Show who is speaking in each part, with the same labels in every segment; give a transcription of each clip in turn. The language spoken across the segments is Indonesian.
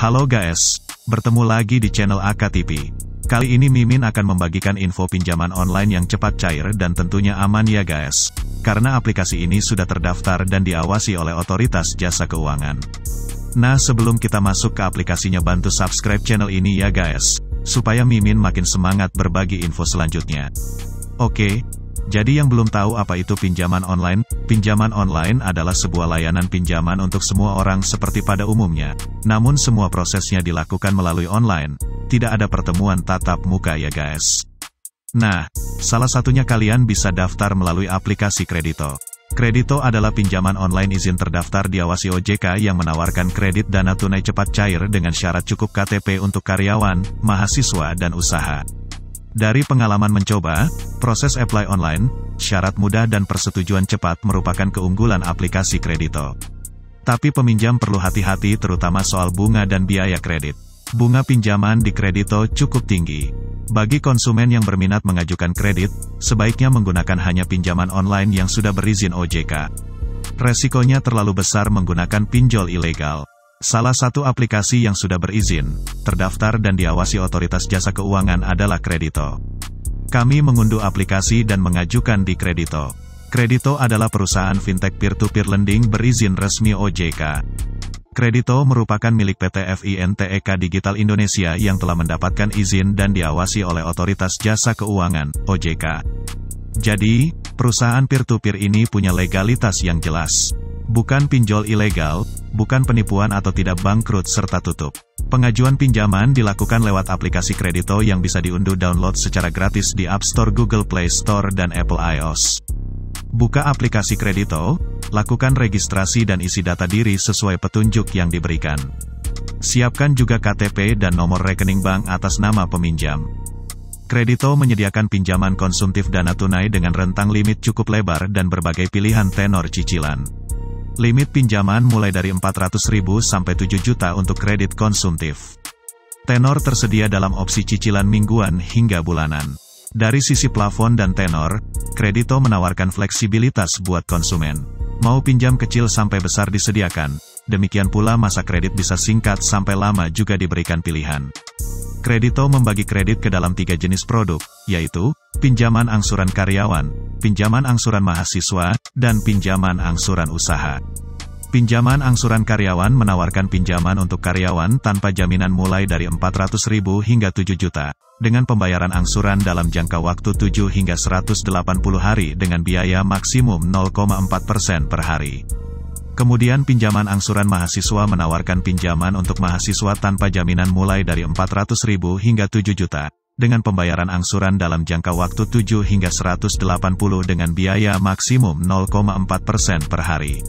Speaker 1: Halo guys, bertemu lagi di channel AKTV. Kali ini Mimin akan membagikan info pinjaman online yang cepat, cair, dan tentunya aman ya guys. Karena aplikasi ini sudah terdaftar dan diawasi oleh otoritas jasa keuangan. Nah, sebelum kita masuk ke aplikasinya, bantu subscribe channel ini ya guys, supaya Mimin makin semangat berbagi info selanjutnya. Oke, jadi yang belum tahu apa itu pinjaman online adalah sebuah layanan pinjaman untuk semua orang seperti pada umumnya. Namun semua prosesnya dilakukan melalui online, tidak ada pertemuan tatap muka ya guys. Nah, salah satunya kalian bisa daftar melalui aplikasi Kredito. Kredito adalah pinjaman online izin terdaftar diawasi OJK yang menawarkan kredit dana tunai cepat cair dengan syarat cukup KTP untuk karyawan, mahasiswa, dan usaha. Dari pengalaman mencoba, proses apply online, syarat mudah dan persetujuan cepat merupakan keunggulan aplikasi Kredito. Tapi peminjam perlu hati-hati terutama soal bunga dan biaya kredit. Bunga pinjaman di Kredito cukup tinggi. Bagi konsumen yang berminat mengajukan kredit, sebaiknya menggunakan hanya pinjaman online yang sudah berizin OJK. Resikonya terlalu besar menggunakan pinjol ilegal. Salah satu aplikasi yang sudah berizin, terdaftar dan diawasi otoritas jasa keuangan adalah Kredito. Kami mengunduh aplikasi dan mengajukan di Kredito. Kredito adalah perusahaan fintech peer-to-peer lending berizin resmi OJK. Kredito merupakan milik PT FINTEK Digital Indonesia yang telah mendapatkan izin dan diawasi oleh otoritas jasa keuangan, OJK. Jadi, perusahaan peer-to-peer ini punya legalitas yang jelas. Bukan pinjol ilegal, bukan penipuan atau tidak bangkrut serta tutup. Pengajuan pinjaman dilakukan lewat aplikasi Kredito yang bisa diunduh download secara gratis di App Store, Google Play Store, dan Apple iOS. Buka aplikasi Kredito, lakukan registrasi dan isi data diri sesuai petunjuk yang diberikan. Siapkan juga KTP dan nomor rekening bank atas nama peminjam. Kredito menyediakan pinjaman konsumtif dana tunai dengan rentang limit cukup lebar dan berbagai pilihan tenor cicilan. Limit pinjaman mulai dari 400.000 sampai 7 juta untuk kredit konsumtif. Tenor tersedia dalam opsi cicilan mingguan hingga bulanan. Dari sisi plafon dan tenor, Kredito menawarkan fleksibilitas buat konsumen. Mau pinjam kecil sampai besar disediakan, demikian pula masa kredit bisa singkat sampai lama juga diberikan pilihan. Kredito membagi kredit ke dalam 3 jenis produk, yaitu pinjaman angsuran karyawan, pinjaman angsuran mahasiswa, dan pinjaman angsuran usaha. Pinjaman angsuran karyawan menawarkan pinjaman untuk karyawan tanpa jaminan mulai dari 400.000 hingga 7 juta, dengan pembayaran angsuran dalam jangka waktu 7 hingga 180 hari dengan biaya maksimum 0,4% per hari. Kemudian pinjaman angsuran mahasiswa menawarkan pinjaman untuk mahasiswa tanpa jaminan mulai dari 400.000 hingga 7 juta, dengan pembayaran angsuran dalam jangka waktu 7 hingga 180 dengan biaya maksimum 0,4% per hari.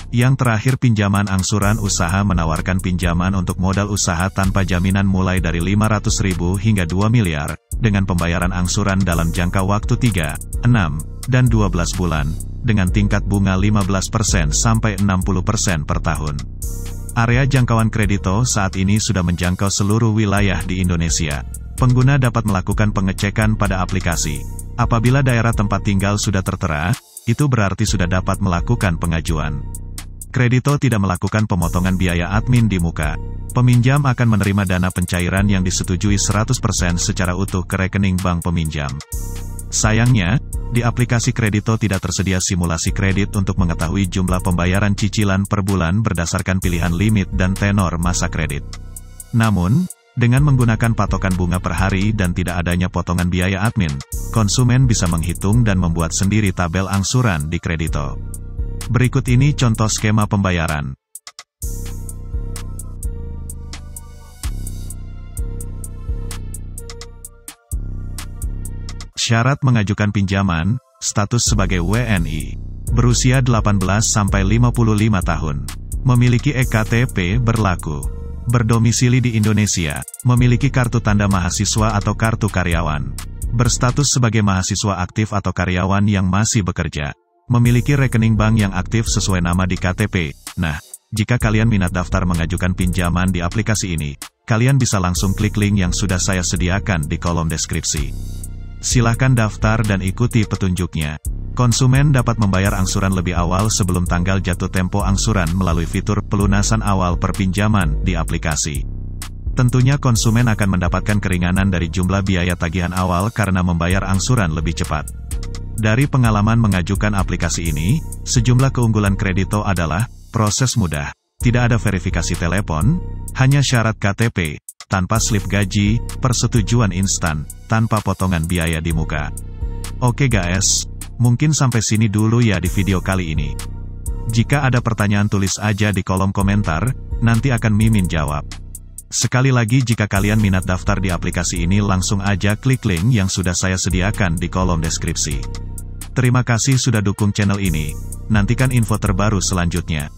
Speaker 1: Yang terakhir pinjaman angsuran usaha menawarkan pinjaman untuk modal usaha tanpa jaminan mulai dari 500.000 hingga 2 miliar, dengan pembayaran angsuran dalam jangka waktu 3, 6, dan 12 bulan, dengan tingkat bunga 15% sampai 60% per tahun. Area jangkauan Kredito saat ini sudah menjangkau seluruh wilayah di Indonesia. Pengguna dapat melakukan pengecekan pada aplikasi. Apabila daerah tempat tinggal sudah tertera, itu berarti sudah dapat melakukan pengajuan. Kredito tidak melakukan pemotongan biaya admin di muka. Peminjam akan menerima dana pencairan yang disetujui 100% secara utuh ke rekening bank peminjam. Sayangnya, di aplikasi Kredito tidak tersedia simulasi kredit untuk mengetahui jumlah pembayaran cicilan per bulan berdasarkan pilihan limit dan tenor masa kredit. Namun, dengan menggunakan patokan bunga per hari dan tidak adanya potongan biaya admin, konsumen bisa menghitung dan membuat sendiri tabel angsuran di Kredito. Berikut ini contoh skema pembayaran. Syarat mengajukan pinjaman, status sebagai WNI. Berusia 18-55 tahun. Memiliki EKTP berlaku. Berdomisili di Indonesia. Memiliki kartu tanda mahasiswa atau kartu karyawan. Berstatus sebagai mahasiswa aktif atau karyawan yang masih bekerja. Memiliki rekening bank yang aktif sesuai nama di KTP. Nah, jika kalian minat daftar mengajukan pinjaman di aplikasi ini, kalian bisa langsung klik link yang sudah saya sediakan di kolom deskripsi. Silahkan daftar dan ikuti petunjuknya. Konsumen dapat membayar angsuran lebih awal sebelum tanggal jatuh tempo angsuran melalui fitur pelunasan awal perpinjaman di aplikasi. Tentunya konsumen akan mendapatkan keringanan dari jumlah biaya tagihan awal karena membayar angsuran lebih cepat. Dari pengalaman mengajukan aplikasi ini, sejumlah keunggulan Kredito adalah, proses mudah, tidak ada verifikasi telepon, hanya syarat KTP, tanpa slip gaji, persetujuan instan, tanpa potongan biaya di muka. Oke guys, mungkin sampai sini dulu ya di video kali ini. Jika ada pertanyaan tulis aja di kolom komentar, nanti akan Mimin jawab. Sekali lagi jika kalian minat daftar di aplikasi ini langsung aja klik link yang sudah saya sediakan di kolom deskripsi. Terima kasih sudah dukung channel ini, nantikan info terbaru selanjutnya.